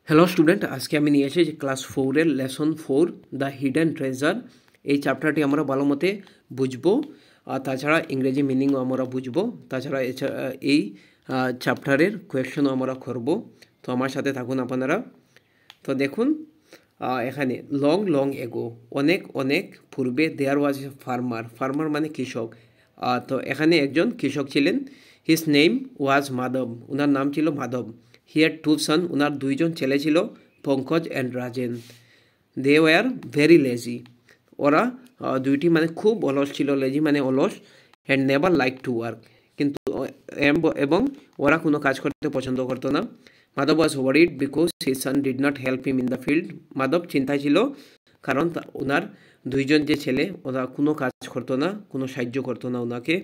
Hello student, আজকে আমি নিয়ে এসেছি ক্লাস 4-এর লেসন 4 দ্য হিডেন ট্রেজার। এই চ্যাপ্টারটি আমরা ভালো মতে বুঝবো, আর তাছাড়া ইংরেজি মিনিংও আমরা বুঝবো। তাছাড়া এই চ্যাপ্টারের কোয়েশনও আমরা করব। তো আমার সাথে থাকুন আপনারা। তো দেখুন, এখানে লং লং এগো, অনেক অনেক পূর্বে, দেয়ার ওয়াজ এ ফার্মার। ফার্মার মানে কৃষক। তো এখানে একজন কৃষক ছিলেন। হিজ নেম ওয়াজ মাধব, ওনার নাম ছিল মাধব। হি হ্যাড টু সন, ওনার দুইজন ছেলে ছিল, Pankaj and Rajen. They were very lazy, ওরা দুইটি মানে খুব অলস ছিল। লেজি মানে অলস। And never like to work, কিন্তু এবং ওরা কোনো কাজ করতে পছন্দ করতো না। Madhav was worried because his son did not help him in the field. Madhav চিন্তায় ছিল কারণ ওনার দুইজন যে ছেলে ওরা কোনো কাজ করতো না, কোনো সাহায্য করতো না ওনাকে।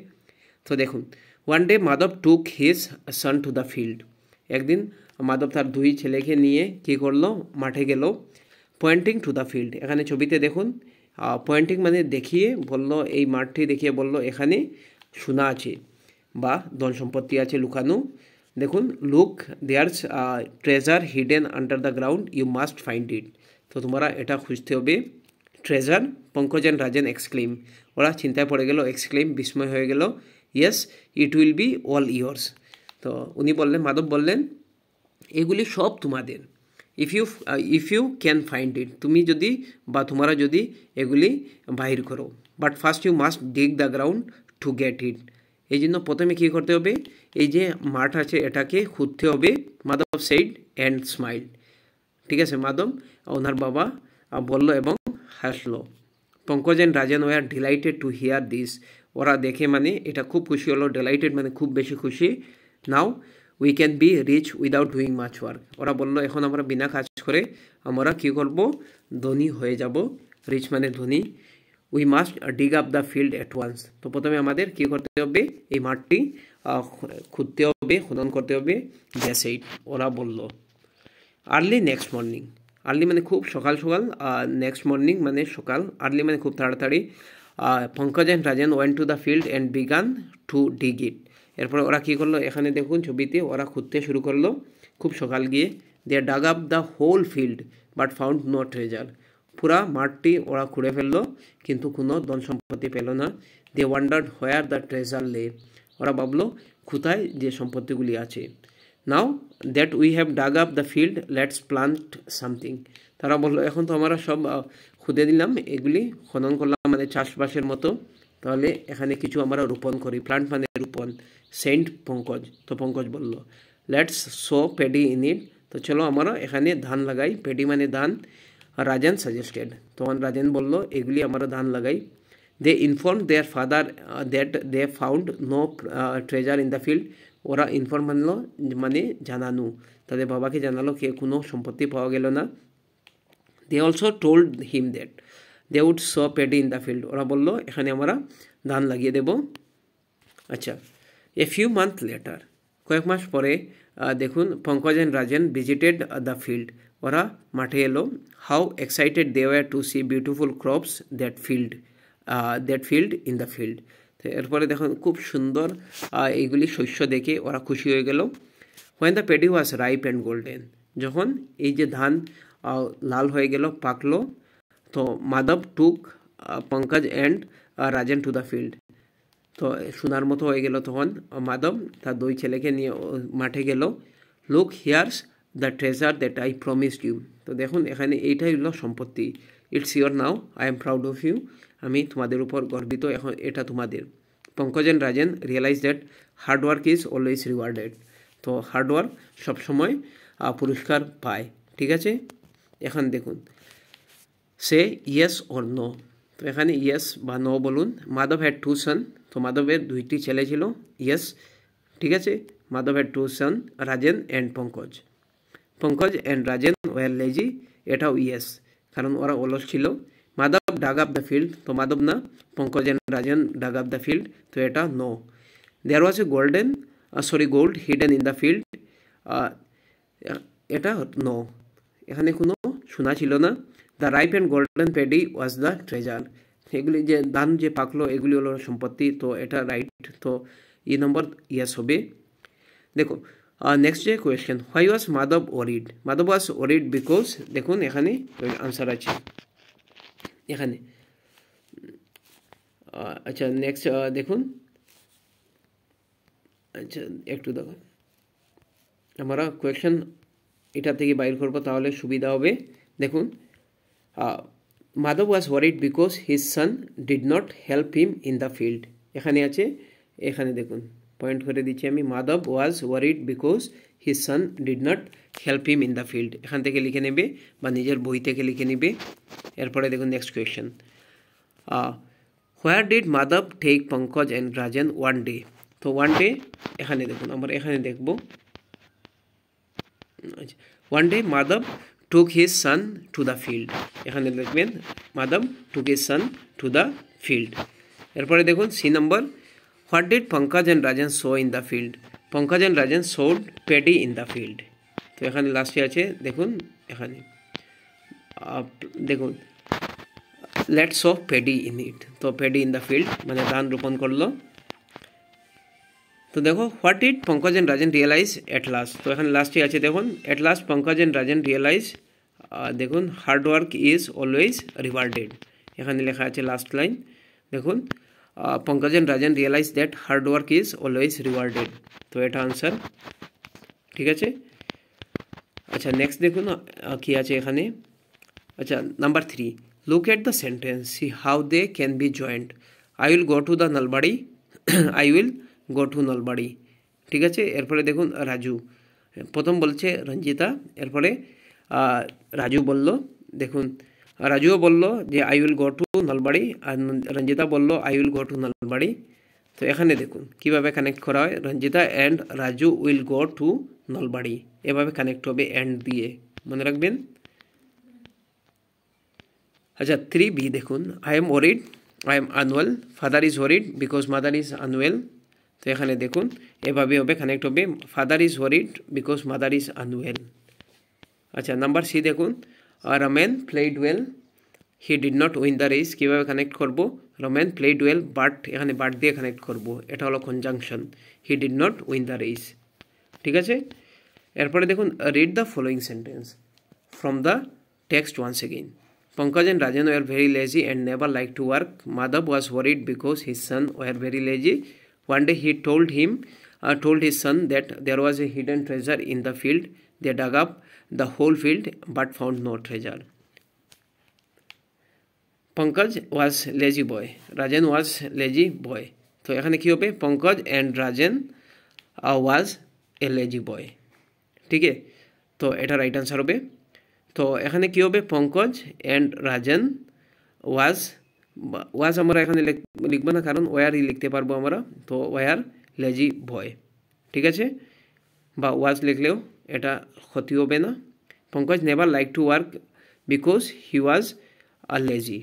তো দেখুন, one day Madhav took his son to the field. একদিন মাধব তার দুই ছেলেকে নিয়ে কী করলো, মাঠে গেল। পয়েন্টিং টু দ্য ফিল্ড, এখানে ছবিতে দেখুন, পয়েন্টিং মানে দেখিয়ে বলল, এই মাঠটি দেখিয়ে বলল এখানে সোনা আছে বা ধন সম্পত্তি আছে লুকানো। দেখুন, look there's treasure hidden under the ground, you must find it. তো তোমরা এটা খুঁজতে হবে। Treasure, Pankaj and Rajen exclaim, ওরা চিন্তায় পড়ে গেল, এক্সক্লেম বিস্ময় হয়ে গেল। Yes, it will be all yours. তো উনি বললেন, মাধব বললেন, এগুলি সব তোমাদের। If you can find it, তুমি যদি বা তোমরা যদি এগুলি বাহির করো। But first you must dig the ground to get ইট। এই জন্য প্রথমে কী করতে হবে, এই যে মাঠ আছে এটাকে খুঁজতে হবে। Madhav said and smile. ঠিক আছে, মাধব ওনার বাবা বলল এবং হাসলো। Pankaj and Rajen were delighted to hear this, ওরা দেখে মানে এটা খুব খুশি হলো। ডিলাইটেড মানে খুব বেশি খুশি। Now we can be rich without doing much work, ওরা বললো এখন আমরা বিনা কাজ করে আমরা কী করব, ধনী হয়ে যাব। রিচ মানে ধনী। We must dig up the field at once, তো প্রথমে আমাদের কী করতে হবে, এই মাঠটি খুঁড়তে হবে, খনন করতে হবে। দ্যাটস ইট, ওরা বলল। আর্লি নেক্সট মর্নিং, আর্লি মানে খুব সকাল সকাল, নেক্সট মর্নিং মানে সকাল, আর্লি মানে খুব তাড়াতাড়ি। Pankaj and Rajen went to the field and began to dig it. এরপরে ওরা কী করলো, এখানে দেখুন ছবিতে, ওরা খুঁজতে শুরু করলো খুব সকাল গিয়ে। They dug up the whole field but found no treasure, পুরা মাঠটি ওরা খুঁড়ে ফেললো কিন্তু কোনো ধন সম্পত্তি পেল না। They wondered where the treasure lay, ওরা ভাবলো কোথায় যে সম্পত্তিগুলি আছে। Now that we have dug up the field, let's plant something. তারা বললো এখন তো আমরা সব খুঁজে দিলাম, এগুলি খনন করলাম মানে চাষবাসের মতো, তাহলে এখানে কিছু আমরা রোপণ করি। প্লান্ট মানে রোপণ। সেন্ট পঙ্কজ, তো পঙ্কজ বলল, let's so paddy in it, তো চলো আমরা এখানে ধান লাগাই। পেডি মানে ধান। রাজেন সাজেস্টেড, তখন রাজেন বলল এগুলি আমরা ধান লাগাই। They inform their father that they found no treasure in the field, ওরা ইনফর্ম মানলো মানে জানানো, তাদের বাবাকে জানালো কে কোনো সম্পত্তি পাওয়া গেল না। They also told him that they would sow paddy in the field, ওরা বললো এখানে আমরা ধান লাগিয়ে দেব। আচ্ছা, এ ফিউ মান্থ লেটার, কয়েক মাস পরে দেখুন, Pankaj and Rajen visited the field, ওরা মাঠে এলো। How excited they were to see beautiful crops that field in the field. তো এরপরে দেখুন খুব সুন্দর এইগুলি শস্য দেখে ওরা খুশি হয়ে গেল। When the paddy was ripe and golden, যখন এই যে ধান লাল হয়ে গেল, পাকলো, তো Madhab took Pankaj and Rajen to the field, তো সোনার মতো হয়ে গেল। তখন মাধব তার দুই ছেলেকে নিয়ে মাঠে গেল। Look here's the treasure that I promised you, তো দেখুন এখানে এইটাই হলো সম্পত্তি। It's your now, I am proud of you, আমি তোমাদের উপর গর্বিত, এখন এটা তোমাদের। Pankaj and Rajen realise that hard work is always rewarded, তো হার্ডওয়ার্ক সবসময় পুরস্কার পায়। ঠিক আছে, এখন দেখুন, সে ইয়েস অর নো, তো এখানে ইয়েস বা নো বলুন। মাধব হ্যাড টু সন, তো মাধবের দুইটি ছেলে ছিল। ইয়েস, ঠিক আছে, Madhav had two son, Rajen and Pankaj. Pankaj and Rajen were lazy, এটাও ইয়েস, কারণ ওরা অলস ছিল। Madhav dug up the field, তো মাধব না, Pankaj and Rajen dug up the field, তো এটা no. There was a gold hidden in the field, এটা নো, এখানে কোনো সোনা ছিল না। The ripe and golden paddy was the treasure, এগুলি যে ধান যে পাকলো এগুলি হলো সম্পত্তি, তো এটা রাইট, তো নম্বর ইয়েস হবে। দেখো, নেক্সট যে question, why was Madhav worried? Madhav was worried because, দেখুন এখানে আনসার আছে এখানে। আচ্ছা নেক্সট দেখুন, আচ্ছা একটু দেখুন, আমরা কোয়েশ্চেন এটা থেকে বাইর করবো তাহলে সুবিধা হবে। দেখুন, Madhav was worried because his son did not help him in the field. এখানে আছে, এখানে দেখুন পয়েন্ট করে দিচ্ছি আমি, Madhav was worried because his son did not help him in the field. এখান থেকে লিখে নেবে বা নিজের বই থেকে লিখে নেবে। এরপরে দেখুন next question, where did Madhab take Pankaj and Rajen one day? তো ওয়ান ডে এখানে দেখুন, আমরা এখানে দেখব, one day Madhav took his son to the field. এখানে লিখবেন Madhab took his son to the field. এরপরে দেখুন C number, what did Pankaj and Rajen sow in the field? Pankaj and Rajen sowed paddy in the field. তো এখানে লাস্টে আছে দেখুন, এখানে দেখুন let's show paddy in it. তো পেডি ইন দ্য ফিল্ড মানে ধান রোপণ করলো। তো দেখো, what did Pankaj and Rajen realise at last? তো এখানে লাস্টে আছে দেখুন, at last Pankaj and Rajen realise, দেখুন hard work is always rewarded. এখানে লেখা আছে লাস্ট লাইন, দেখুন Pankaj and Rajen realise that hard work is always rewarded. তো এটা আনসার, ঠিক আছে। আচ্ছা নেক্সট দেখুন কি আছে এখানে। আচ্ছা number 3, look at the sentence, see how they can be joined. I will go to the Nalbari, I will go to Nalbari, ঠিক আছে। এরপরে দেখুন রাজু, প্রথম বলছে রঞ্জিতা, এরপরে রাজু বলল, দেখুন রাজুও বলল যে I will go to Nalbari, আর রঞ্জিতা বলল I will go to Nalbari. তো এখানে দেখুন কিভাবে কানেক্ট করা হয়, Ranjita and Raju will go to Nalbari, এভাবে কানেক্ট হবে অ্যান্ড দিয়ে, মনে রাখবেন। আচ্ছা 3B দেখুন, I am worried, I am unwell, father is worried because mother is unwell. তো এখানে দেখুন এভাবে হবে, কানেক্ট হবে, father is worried because mother is unwell. আচ্ছা নাম্বার সি দেখুন, Ramen played well, he did not win the race. কীভাবে connect করব, রমেন প্লেড ওয়েল বাট, এখানে বাট দিয়ে কানেক্ট করব, এটা হলো conjunction, he did not win the race, ঠিক আছে। এরপরে দেখুন, read the following sentence from the text once again. Pankaj and Rajan were very lazy and never liked to work. Madhav was worried because his son were very lazy. One day he told his son that there was a hidden treasure in the field. They dug up the whole field but found no treasure. Pankaj was lazy boy. Rajan was lazy boy. তো এখানে কি হবে, Pankaj and Rajan was a lazy boy. ঠিক আছে, তো এটা right answer হবে। তো এখানে কি হবে, পঙ্কজ অ্যান্ড রাজন ওয়াজ আমরা এখানে লিখবো না, কারণ ওয়ারই লিখতে পারবো আমরা। তো ওয়ার লেজি বয়, ঠিক আছে, বা ওয়াজ লিখলেও এটা ক্ষতি হবে না। Pankaj never like to work because he was a lazy.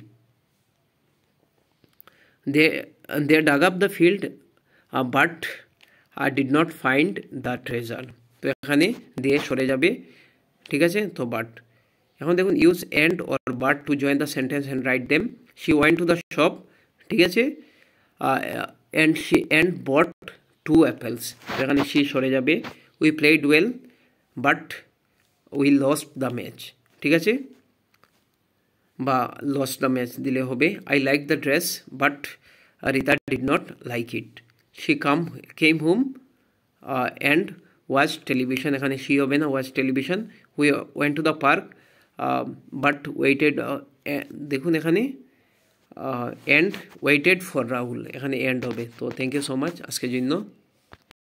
They dug up the field but did not find the treasure. তো এখানে দিয়ে সরে যাবে, ঠিক আছে। তো বাট, এখন দেখুন use and or but to join the sentence and write them. She went to the shop, ঠিক আছে, অ্যান্ড বট 2 অ্যাপেলস। এখানে শি সরে যাবে। We played well but we lost the match, ঠিক আছে, বা লস্ট দ্য ম্যাচ দিলে হবে। I like the dress but Rita did not like it. She came home and watch television, এখানে শি হবে না, watch television. We went to the park but waited, দেখুন এখানে অ্যান্ড ওয়েটেড ফর রাহুল, এখানে and হবে। তো থ্যাংক ইউ সো মাচ আজকের জন্য।